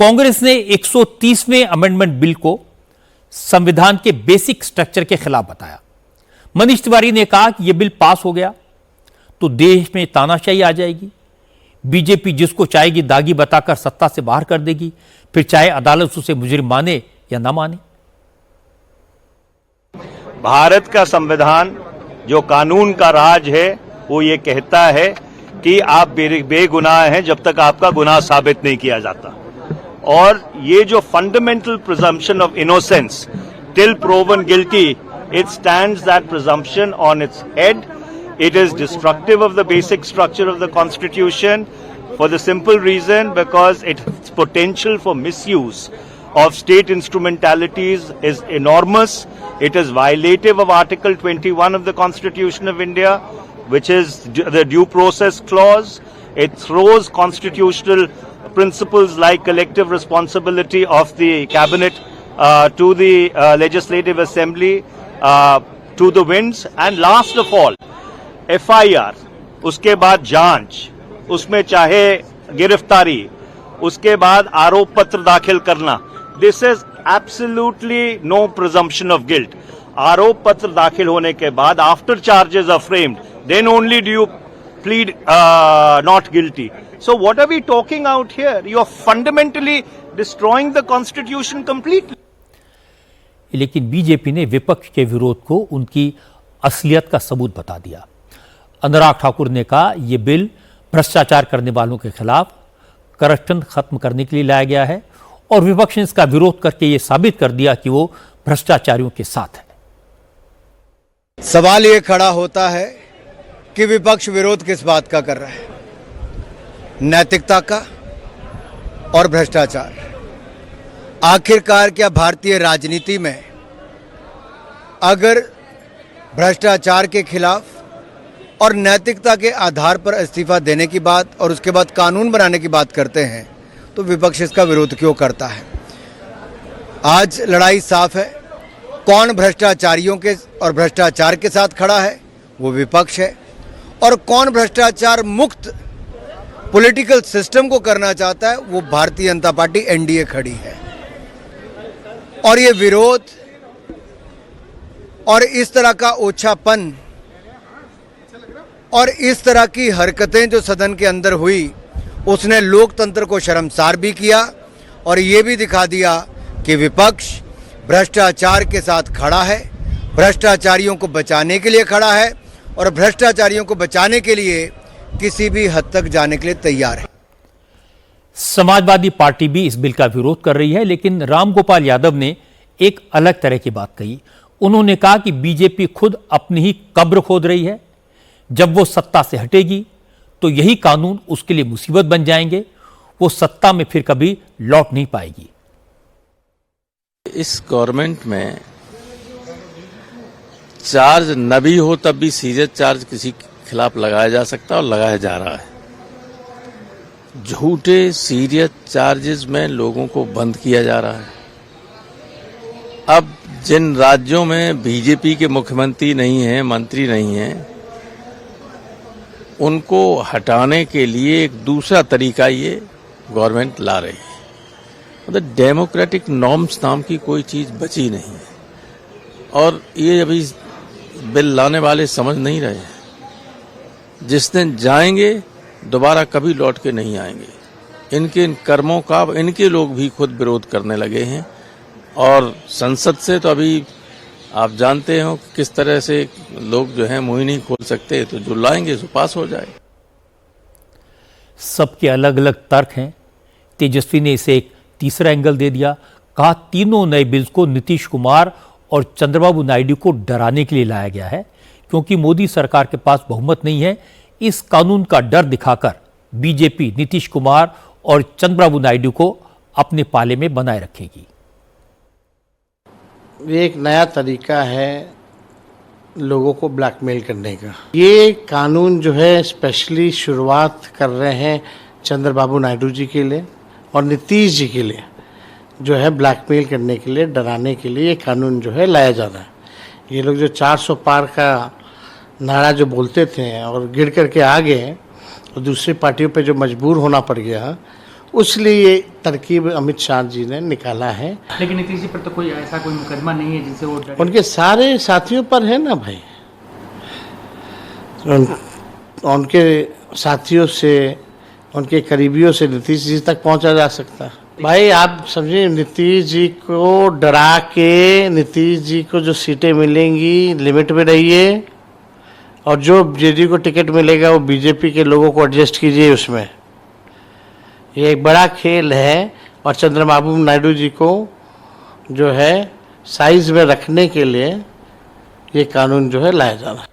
कांग्रेस ने 130वें amendment bill को संविधान के बेसिक स्ट्रक्चर के खिलाफ बताया। मनीष तिवारी ने कहा कि यह बिल पास हो गया तो देश में तानाशाही आ जाएगी, बीजेपी जिसको चाहेगी दागी बताकर सत्ता से बाहर कर देगी, फिर चाहे अदालत उसे मुजरिम माने या ना माने। भारत का संविधान जो कानून का राज है वो ये कहता है कि आप बेगुनाह हैं जब तक आपका गुनाह साबित नहीं किया जाता। और ये जो fundamental presumption of innocence till proven guilty, it stands that presumption on its head. It is destructive of the basic structure of the Constitution for the simple reason because its potential for misuse of state instrumentalities is enormous. It is violative of Article 21 of the Constitution of India, which is the due process clause. It throws constitutional principles like collective responsibility of the cabinet to the legislative assembly to the winds. And last of all, FIR, उसके बाद जांच, उसमें चाहे गिरफ्तारी, उसके बाद आरोप पत्र दाखिल करना, this is absolutely no presumption of guilt. आरोप पत्र दाखिल होने के बाद after charges are framed, then only do you plead not guilty. So what are we talking out here? You are fundamentally destroying the constitution completely. लेकिन BJP ने विपक्ष के विरोध को उनकी असलियत का सबूत बता दिया। अनुराग ठाकुर ने कहा यह बिल भ्रष्टाचार करने वालों के खिलाफ करप्शन खत्म करने के लिए लाया गया है और विपक्ष ने इसका विरोध करके यह साबित कर दिया कि वो भ्रष्टाचारियों के साथ है। सवाल ये खड़ा होता है कि विपक्ष विरोध किस बात का कर रहा है, नैतिकता का और भ्रष्टाचार। आखिरकार क्या भारतीय राजनीति में अगर भ्रष्टाचार के खिलाफ और नैतिकता के आधार पर इस्तीफा देने की बात और उसके बाद कानून बनाने की बात करते हैं तो विपक्ष इसका विरोध क्यों करता है? आज लड़ाई साफ है, कौन भ्रष्टाचारियों के और भ्रष्टाचार के साथ खड़ा है वो विपक्ष है, और कौन भ्रष्टाचार मुक्त पॉलिटिकल सिस्टम को करना चाहता है वो भारतीय जनता पार्टी एनडीए खड़ी है। और ये विरोध और इस तरह का ओछापन और इस तरह की हरकतें जो सदन के अंदर हुई उसने लोकतंत्र को शर्मसार भी किया और ये भी दिखा दिया कि विपक्ष भ्रष्टाचार के साथ खड़ा है, भ्रष्टाचारियों को बचाने के लिए खड़ा है और भ्रष्टाचारियों को बचाने के लिए किसी भी हद तक जाने के लिए तैयार है। समाजवादी पार्टी भी इस बिल का विरोध कर रही है, लेकिन रामगोपाल यादव ने एक अलग तरह की बात कही। उन्होंने कहा कि बीजेपी खुद अपनी ही कब्र खोद रही है। जब वो सत्ता से हटेगी तो यही कानून उसके लिए मुसीबत बन जाएंगे, वो सत्ता में फिर कभी लौट नहीं पाएगी। इस गवर्नमेंट में चार्ज न भी हो तब भी सीरियस चार्ज किसी के खिलाफ लगाया जा सकता है और लगाया जा रहा है। झूठे सीरियस चार्जेस में लोगों को बंद किया जा रहा है। अब जिन राज्यों में बीजेपी के मुख्यमंत्री नहीं हैं, मंत्री नहीं हैं, उनको हटाने के लिए एक दूसरा तरीका ये गवर्नमेंट ला रही है। मतलब डेमोक्रेटिक नॉर्म्स नाम की कोई चीज बची नहीं है और ये अभी बिल लाने वाले समझ नहीं रहे हैं। जिस दिन जाएंगे दोबारा कभी लौट के नहीं आएंगे। इनके इन कर्मों का इनके लोग भी खुद विरोध करने लगे हैं और संसद से तो अभी आप जानते हो किस तरह से लोग जो हैं मुंह नहीं खोल सकते, तो जो लाएंगे सो पास हो जाए। सबके अलग अलग तर्क हैं। तेजस्वी ने इसे एक तीसरा एंगल दे दिया। कहा तीनों नए बिल्स को नीतीश कुमार और चंद्रबाबू नायडू को डराने के लिए लाया गया है, क्योंकि मोदी सरकार के पास बहुमत नहीं है। इस कानून का डर दिखाकर बीजेपी नीतीश कुमार और चंद्रबाबू नायडू को अपने पाले में बनाए रखेगी। ये एक नया तरीका है लोगों को ब्लैकमेल करने का। ये कानून जो है स्पेशली शुरुआत कर रहे हैं चंद्रबाबू नायडू जी के लिए और नीतीश जी के लिए, जो है ब्लैकमेल करने के लिए, डराने के लिए ये कानून जो है लाया जा रहा है। ये लोग जो 400 पार का नारा जो बोलते थे और गिर करके आ गए और दूसरी पार्टियों पे जो मजबूर होना पड़ गया, उसलिए ये तरकीब अमित शाह जी ने निकाला है। लेकिन नीतीश जी पर तो कोई ऐसा कोई मुकदमा नहीं है जिनसे वो डरे। उनके सारे साथियों पर है ना भाई, उनके साथियों से, उनके करीबियों से नीतीश जी तक पहुंचा जा सकता है। भाई आप समझिए, नीतीश जी को डरा के, नीतीश जी को जो सीटें मिलेंगी लिमिट में रहिए, और जो जेडीयू को टिकट मिलेगा वो बीजेपी के लोगों को एडजस्ट कीजिए उसमें। ये एक बड़ा खेल है, और चंद्रबाबू नायडू जी को जो है साइज में रखने के लिए ये कानून जो है लाया जा रहा है।